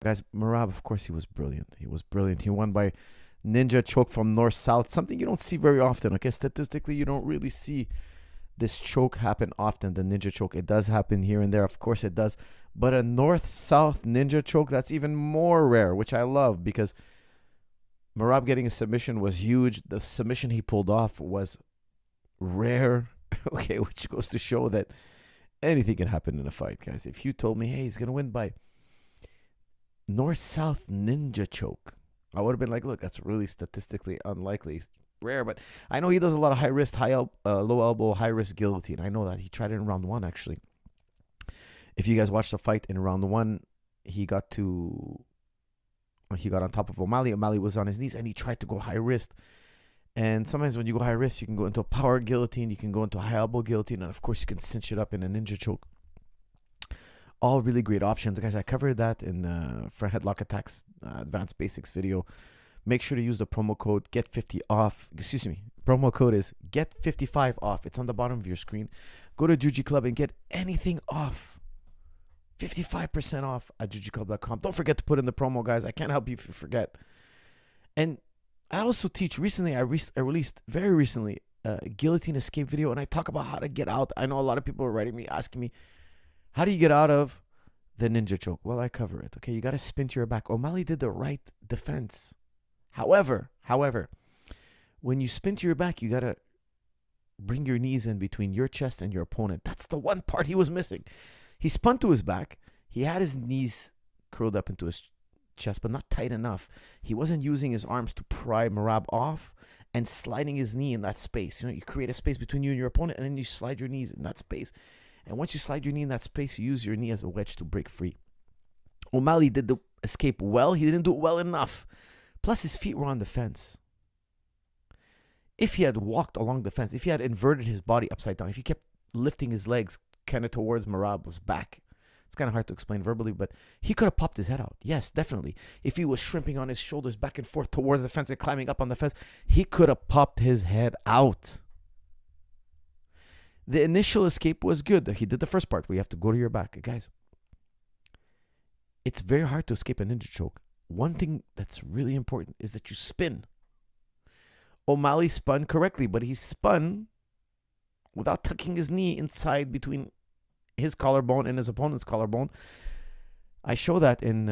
Guys, Merab, of course, he was brilliant. He was brilliant. He won by ninja choke from north-south, something you don't see very often. Okay, statistically, you don't really see this choke happen often, the ninja choke. It does happen here and there, of course it does. But a north-south ninja choke, that's even more rare, which I love because Merab getting a submission was huge. The submission he pulled off was rare. Okay, which goes to show that anything can happen in a fight, guys. If you told me, hey, he's going to win by north-south ninja choke, I would have been like, look, that's really statistically unlikely. Rare, but I know he does a lot of high wrist, low elbow, high risk guillotine. I know that he tried it in round one actually. If you guys watched the fight in round one, he got on top of O'Malley. O'Malley was on his knees and he tried to go high wrist. And sometimes when you go high wrist, you can go into a power guillotine, you can go into a high elbow guillotine, and of course you can cinch it up in a ninja choke. All really great options, guys. I covered that in front headlock attacks advanced basics video. Make sure to use the promo code GET50 off. Excuse me. Promo code is GET55 off. It's on the bottom of your screen. Go to Juji Club and get anything off. 55% off at jujiclub.com. Don't forget to put in the promo, guys. I can't help you if you forget. And I also teach recently. I released very recently a guillotine escape video, and I talk about how to get out. I know a lot of people are writing me, asking me, how do you get out of the ninja choke? Well, I cover it. Okay, you got to spin to your back. O'Malley did the right defense. However, when you spin to your back, you got to bring your knees in between your chest and your opponent. That's the one part he was missing. He spun to his back. He had his knees curled up into his chest, but not tight enough. He wasn't using his arms to pry Merab off and sliding his knee in that space. You know, you create a space between you and your opponent, and then you slide your knees in that space. And once you slide your knee in that space, you use your knee as a wedge to break free. O'Malley did the escape well. He didn't do it well enough. Plus, his feet were on the fence. If he had walked along the fence, if he had inverted his body upside down, if he kept lifting his legs kind of towards Merab's back, it's kind of hard to explain verbally, but he could have popped his head out. Yes, definitely. If he was shrimping on his shoulders back and forth towards the fence and climbing up on the fence, he could have popped his head out. The initial escape was good. He did the first part where you have to go to your back. Guys, it's very hard to escape a ninja choke. One thing that's really important is that you spin. O'Malley spun correctly, but he spun without tucking his knee inside between his collarbone and his opponent's collarbone. I show that in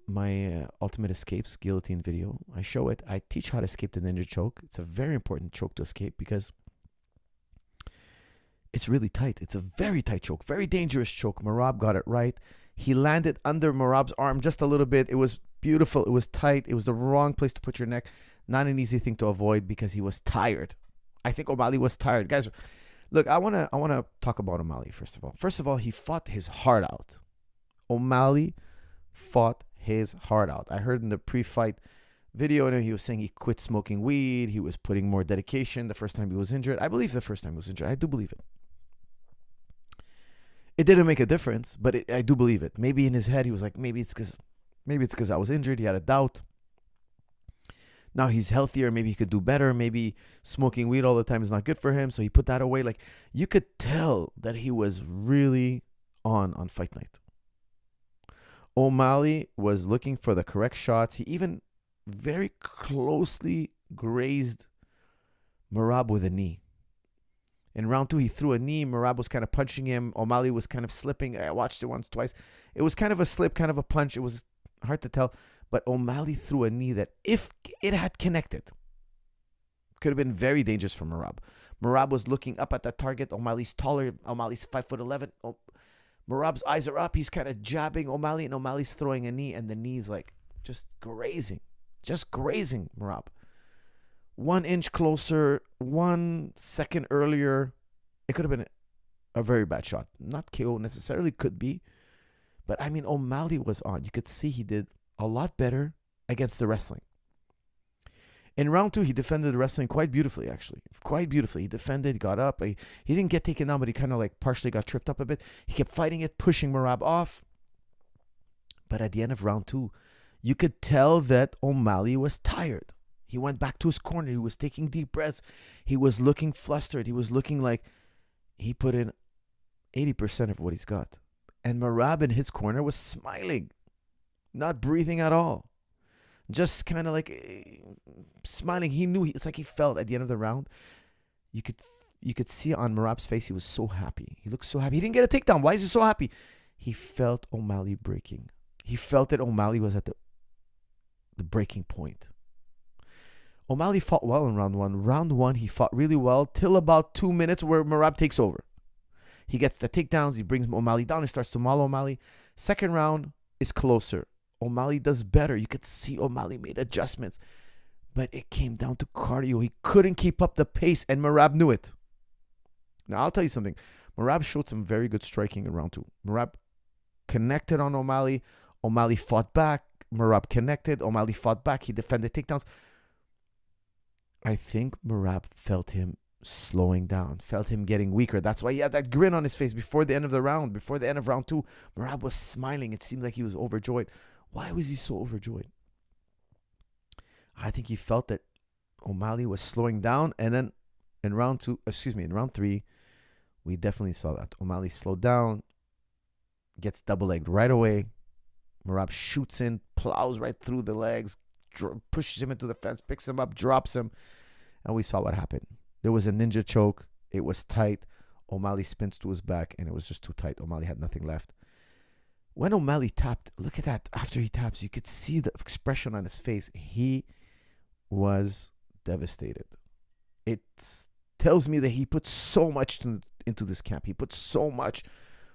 my Ultimate Escapes guillotine video. I show it. I teach how to escape the ninja choke. It's a very important choke to escape because it's really tight. It's a very tight choke, very dangerous choke. Merab got it right. He landed under Merab's arm just a little bit. It was beautiful. It was tight. It was the wrong place to put your neck. Not an easy thing to avoid because he was tired. I think O'Malley was tired. Guys, look, I wanna talk about O'Malley first of all. First of all, he fought his heart out. O'Malley fought his heart out. I heard in the pre-fight video, he was saying he quit smoking weed. He was putting more dedication the first time he was injured. I believe the first time he was injured. I do believe it. It didn't make a difference, but I do believe it. Maybe in his head, he was like, maybe it's because I was injured. He had a doubt. Now he's healthier. Maybe he could do better. Maybe smoking weed all the time is not good for him. So he put that away. Like, you could tell that he was really on fight night. O'Malley was looking for the correct shots. He even very closely grazed Merab with a knee. In round two, he threw a knee. Merab was kind of punching him. O'Malley was kind of slipping. I watched it once, twice. It was kind of a slip, kind of a punch. It was hard to tell. But O'Malley threw a knee that, if it had connected, could have been very dangerous for Merab. Merab was looking up at that target. O'Malley's taller. O'Malley's 5'11". Merab's eyes are up. He's kind of jabbing O'Malley, and O'Malley's throwing a knee, and the knee's like just grazing Merab. 1 inch closer, 1 second earlier, it could have been a very bad shot. Not KO necessarily, could be. But I mean, O'Malley was on. You could see he did a lot better against the wrestling. In round two, he defended the wrestling quite beautifully, actually. Quite beautifully. He defended, got up. He didn't get taken down, but he kind of like partially got tripped up a bit. He kept fighting it, pushing Merab off. But at the end of round two, you could tell that O'Malley was tired. He went back to his corner. He was taking deep breaths. He was looking flustered. He was looking like he put in 80% of what he's got. And Merab in his corner was smiling. not breathing at all, just kind of like smiling. He knew. It's like he felt at the end of the round. You could you could see on Merab's face he was so happy. He looked so happy. He didn't get a takedown. Why is he so happy? He felt O'Malley breaking. He felt that O'Malley was at the breaking point. O'Malley fought well in round one. Round one, he fought really well till about 2 minutes where Merab takes over. He gets the takedowns. He brings O'Malley down. He starts to maul O'Malley. Second round is closer. O'Malley does better. You could see O'Malley made adjustments. But it came down to cardio. He couldn't keep up the pace, and Merab knew it. Now, I'll tell you something. Merab showed some very good striking in round two. Merab connected on O'Malley. O'Malley fought back. Merab connected. O'Malley fought back. He defended takedowns. I think Merab felt him slowing down, felt him getting weaker. That's why he had that grin on his face before the end of the round. Before the end of round two, Merab was smiling. It seemed like he was overjoyed. Why was he so overjoyed? I think he felt that O'Malley was slowing down. And then in round three, we definitely saw that. O'Malley slowed down, gets double-legged right away. Merab shoots in, plows right through the legs, pushes him into the fence, picks him up, drops him. And we saw what happened. There was a ninja choke. It was tight. O'Malley spins to his back, and it was just too tight. O'Malley had nothing left. When O'Malley tapped, look at that. After he taps, you could see the expression on his face. He was devastated. It tells me that he put so much into this camp. He put so much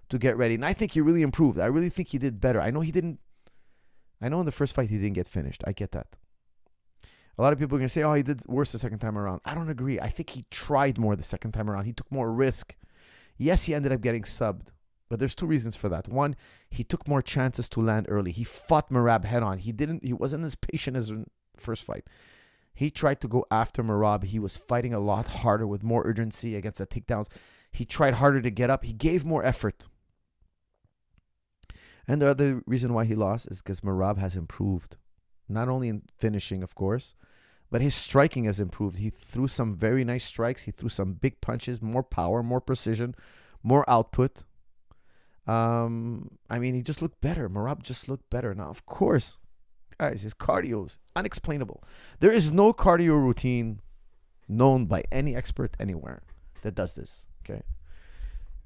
to get ready. And I think he really improved. I really think he did better. I know in the first fight he didn't get finished. I get that. A lot of people are going to say, oh, he did worse the second time around. I don't agree. I think he tried more the second time around. He took more risk. Yes, he ended up getting subbed. But there's two reasons for that. One, he took more chances to land early. He fought Merab head on. He wasn't as patient as in the first fight. He tried to go after Merab. He was fighting a lot harder with more urgency against the takedowns. He tried harder to get up. He gave more effort. And the other reason why he lost is because Merab has improved. Not only in finishing, of course, but his striking has improved. He threw some very nice strikes. He threw some big punches, more power, more precision, more output. He just looked better. Merab just looked better. Now, of course, guys, his cardio is unexplainable. There is no cardio routine known by any expert anywhere that does this, okay?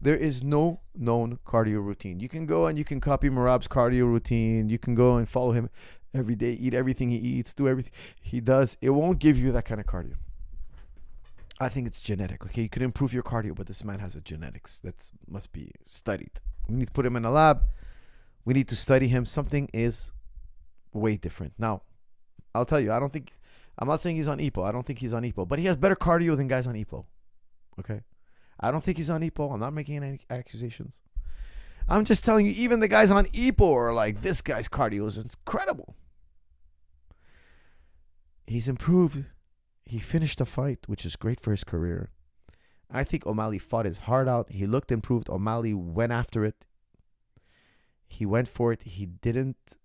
There is no known cardio routine. You can go and you can copy Merab's cardio routine. You can go and follow him every day, eat everything he eats, do everything he does. It won't give you that kind of cardio. I think it's genetic, okay? You can improve your cardio, but this man has a genetics that must be studied. We need to put him in a lab. We need to study him. Something is way different. Now, I'll tell you, I'm not saying he's on EPO. I don't think he's on EPO, but he has better cardio than guys on EPO, okay? I don't think he's on EPO. I'm not making any accusations. I'm just telling you, even the guys on EPO are like, this guy's cardio is incredible. He's improved. He finished the fight, which is great for his career. I think O'Malley fought his heart out. He looked improved. O'Malley went after it. He went for it. He didn't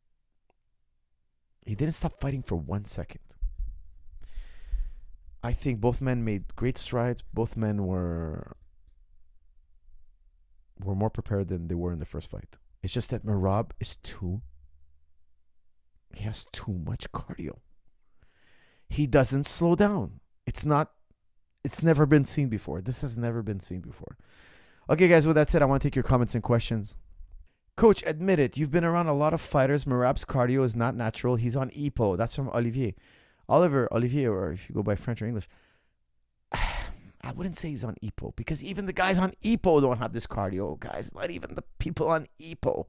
stop fighting for 1 second. I think both men made great strides. Both men were more prepared than they were in the first fight. It's just that Merab he has too much cardio. He doesn't slow down. It's never been seen before. This has never been seen before. Okay, guys, with that said, I want to take your comments and questions. Coach, admit it. You've been around a lot of fighters. Merab's cardio is not natural. He's on EPO. That's from Olivier, or if you go by French or English. I wouldn't say he's on EPO because even the guys on EPO don't have this cardio, guys. Not even the people on EPO.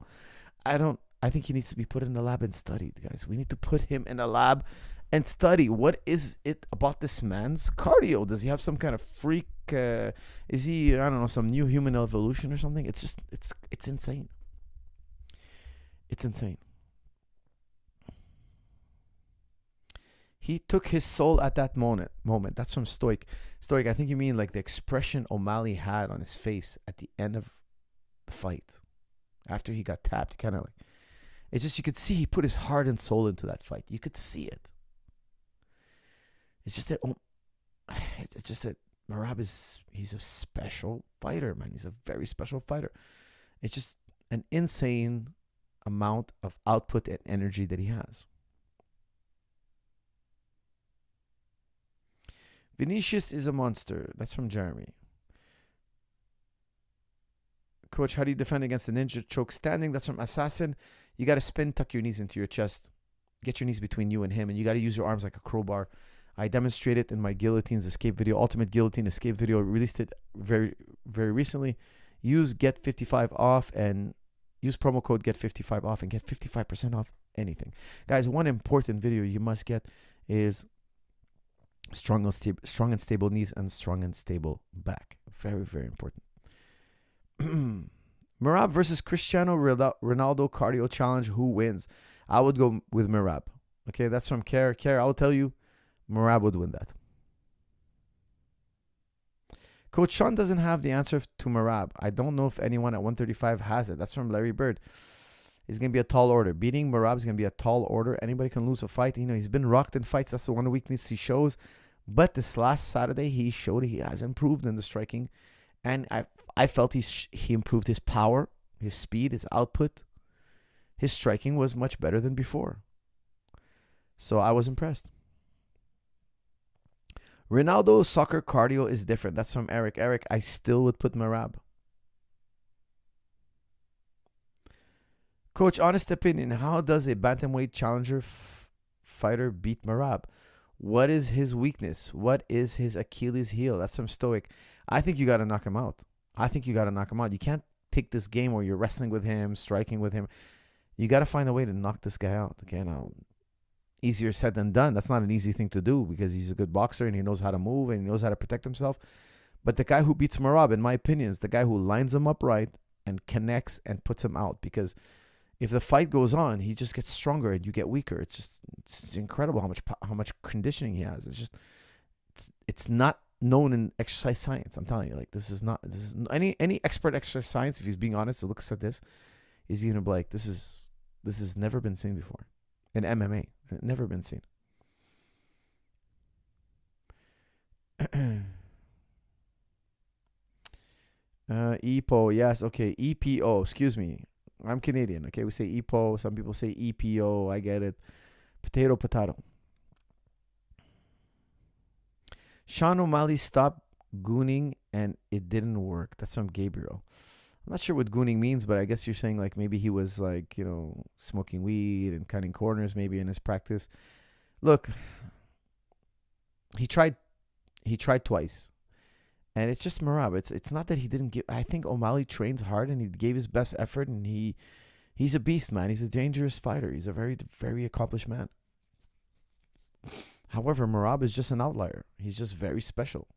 I think he needs to be put in the lab and studied, guys. We need to put him in a lab and study. What is it about this man's cardio? Does he have some kind of freak? Is he, I don't know, some new human evolution or something? It's insane. It's insane. He took his soul at that moment. That's from Stoic. Stoic, I think you mean like the expression O'Malley had on his face at the end of the fight. After he got tapped, kind of like, it's just, you could see he put his heart and soul into that fight. You could see it. It's just that Merab he's a special fighter, man. He's a very special fighter. It's just an insane amount of output and energy that he has. Vinicius is a monster. That's from Jeremy. Coach, how do you defend against the ninja choke standing? That's from Assassin. You got to spin, tuck your knees into your chest. Get your knees between you and him, and you got to use your arms like a crowbar. I demonstrated in my guillotines escape video, ultimate guillotine escape video. Released it very, very recently. Use get 55 off and use promo code get 55 off and get 55% off anything. Guys, one important video you must get is strong and stable knees and strong and stable back. Very, very important. Merab versus Cristiano Ronaldo cardio challenge. Who wins? I would go with Merab. Okay, that's from Care. Care, I'll tell you, Merab would win that. Coach Sean doesn't have the answer to Merab. I don't know if anyone at 135 has it. That's from Larry Bird. It's going to be a tall order. Beating Merab is going to be a tall order. Anybody can lose a fight. You know, he's been rocked in fights. That's the one weakness he shows. But this last Saturday, he showed he has improved in the striking. And I felt he improved his power, his speed, his output. His striking was much better than before. So I was impressed. Ronaldo's soccer cardio is different. That's from Eric. Eric, I still would put Merab. Coach, honest opinion, how does a bantamweight challenger fighter beat Merab? What is his weakness? What is his Achilles heel? That's from Stoic. I think you got to knock him out. You can't take this game where you're wrestling with him, striking with him. You got to find a way to knock this guy out. Okay, now, easier said than done. That's not an easy thing to do because he's a good boxer and he knows how to move and he knows how to protect himself. But the guy who beats Merab, in my opinion, is the guy who lines him up right and connects and puts him out. Because if the fight goes on, he just gets stronger and you get weaker. It's incredible how much conditioning he has. It's not known in exercise science. I'm telling you, like this is any expert exercise science. If he's being honest, who looks at this, is gonna be like, this has never been seen before in MMA. Never been seen. EPO, yes, okay. EPO, excuse me. I'm Canadian, okay? We say EPO. Some people say EPO. I get it. Potato. Sean O'Malley stopped gooning and it didn't work. That's from Gabriel. I'm not sure what gooning means, but I guess you're saying like maybe he was like, smoking weed and cutting corners maybe in his practice. Look, he tried twice. And it's just Merab. It's not that he didn't give. I think O'Malley trains hard and he gave his best effort and he's a beast, man. He's a dangerous fighter. He's a very, very accomplished man. However, Merab is just an outlier. He's just very special.